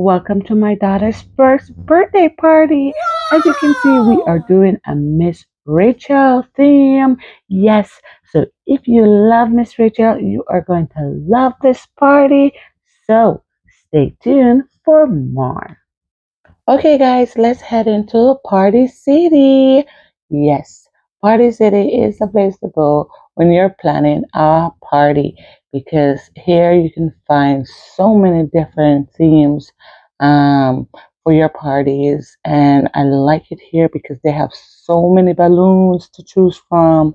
welcome to my daughter's first birthday party. As you can see, we are doing a Miss Rachel theme. Yes, so if you love Miss Rachel, you are going to love this party. So stay tuned for more. Okay, guys, let's head into Party City. Yes, Party City is the place to go when you're planning a party because here you can find so many different themes for your parties. And I like it here because they have so many balloons to choose from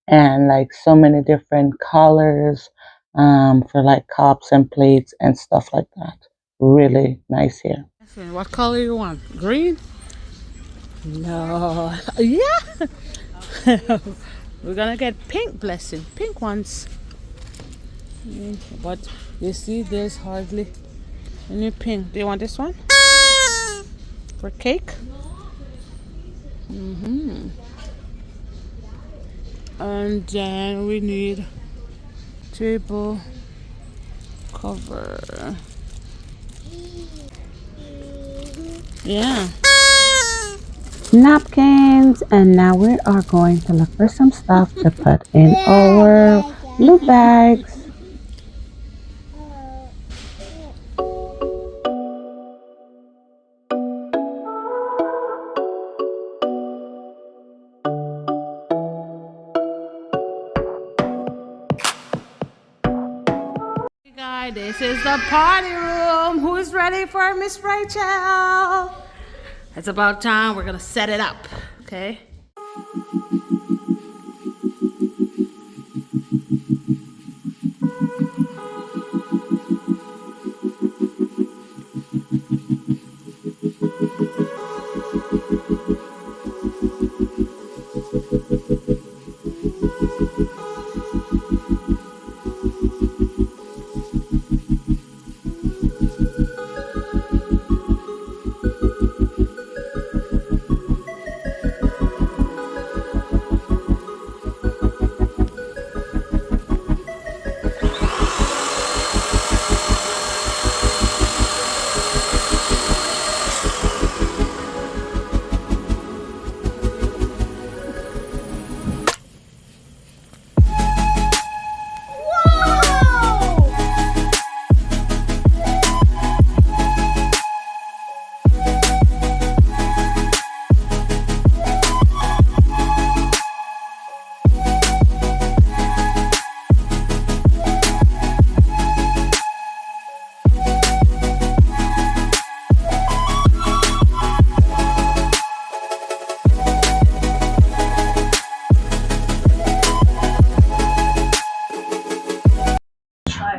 and like so many different colors for like cups and plates and stuff like that. Really nice here. What color you want? Green? No. Yeah. We're gonna get pink blessing. Pink ones. But you see there's hardly any pink. Do you want this one? For cake? And then we need table cover. Yeah. Napkins, and now we are going to look for some stuff to put in our blue bags. Hey guys, this is the party room. Who's ready for Miss Rachel? It's about time. We're gonna set it up. Okay.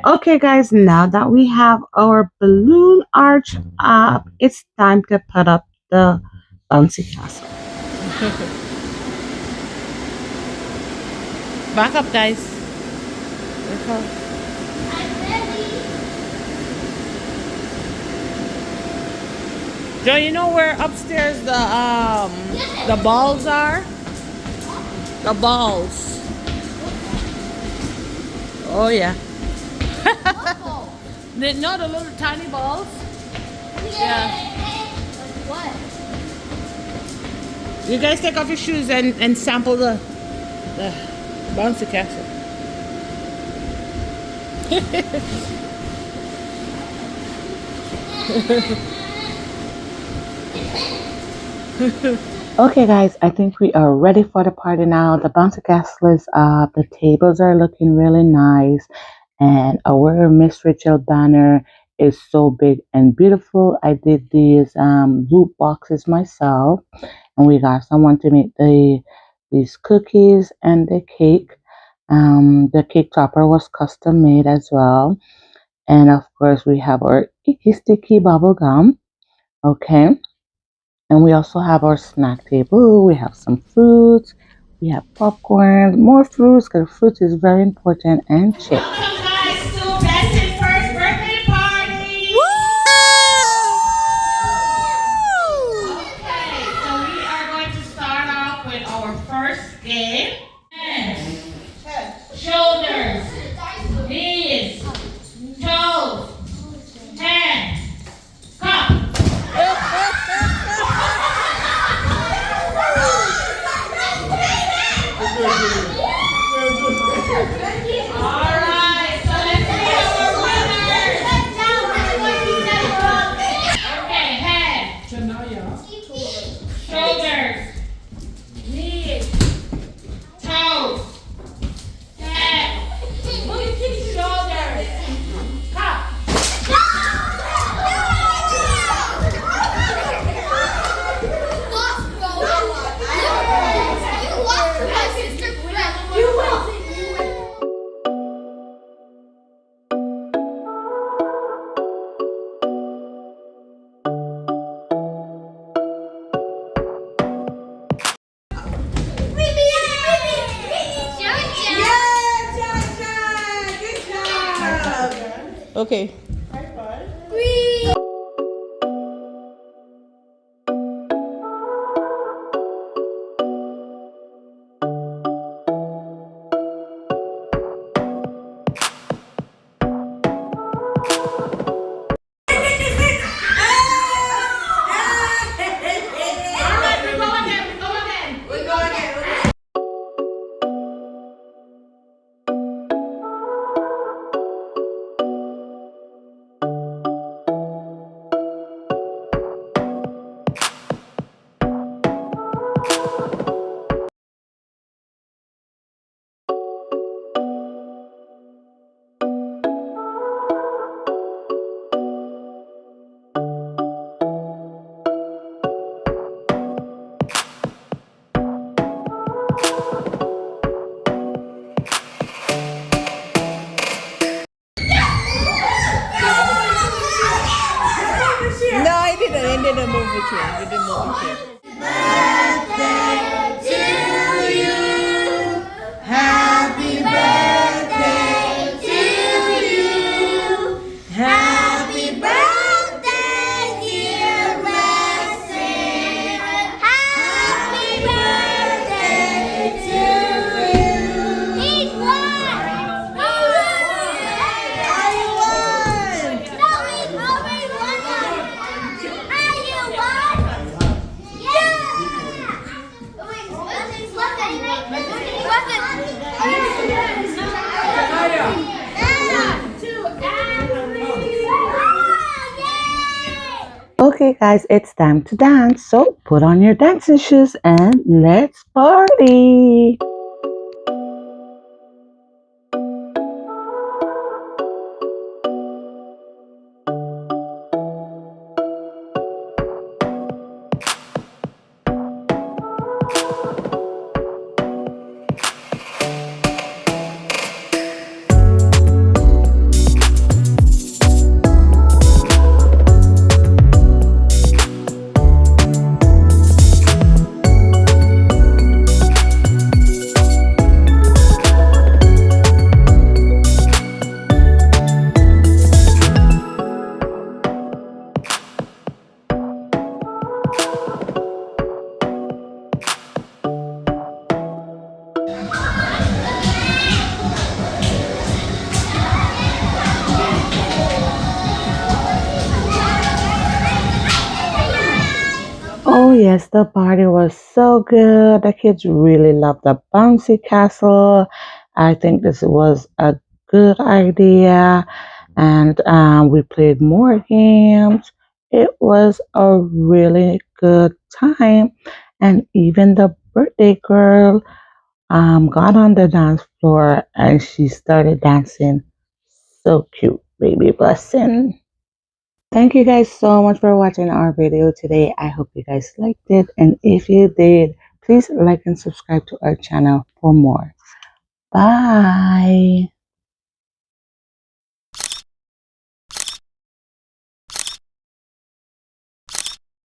Okay, guys, now that we have our balloon arch up, it's time to put up the bouncy castle. Back up, guys. Joe, you know where upstairs the balls are? The balls. Oh yeah. No, the little tiny balls. Yeah. What? You guys take off your shoes and sample the bouncy castle. Okay, guys, I think we are ready for the party now. The bouncy castle is up, the tables are looking really nice, and our Miss Rachel banner is so big and beautiful. I did these loot boxes myself, and we got someone to make these cookies and the cake. The cake topper was custom made as well, and of course we have our icky sticky bubble gum. Okay, and we also have our snack table. We have some fruits. We have popcorn, more fruits because fruits is very important, and chips. Welcome, guys, to Benson's first birthday party. Okay, so we are going to start off with our first game. Head, shoulders, knees, toes, hands, cup. Okay. No, I didn't. I didn't move with you. You didn't move with you. Happy birthday, dear Blessing. Happy birthday to you. He's one. He won. No, he already won. Are you one? Yeah. Wait, Okay, guys, it's time to dance. So put on your dancing shoes and let's party. Oh yes, the party was so good. The kids really loved the bouncy castle. I think this was a good idea. And we played more games. It was a really good time. And even the birthday girl got on the dance floor and she started dancing. So cute, baby blessing. Thank you guys so much for watching our video today. I hope you guys liked it. And if you did, please like and subscribe to our channel for more. Bye.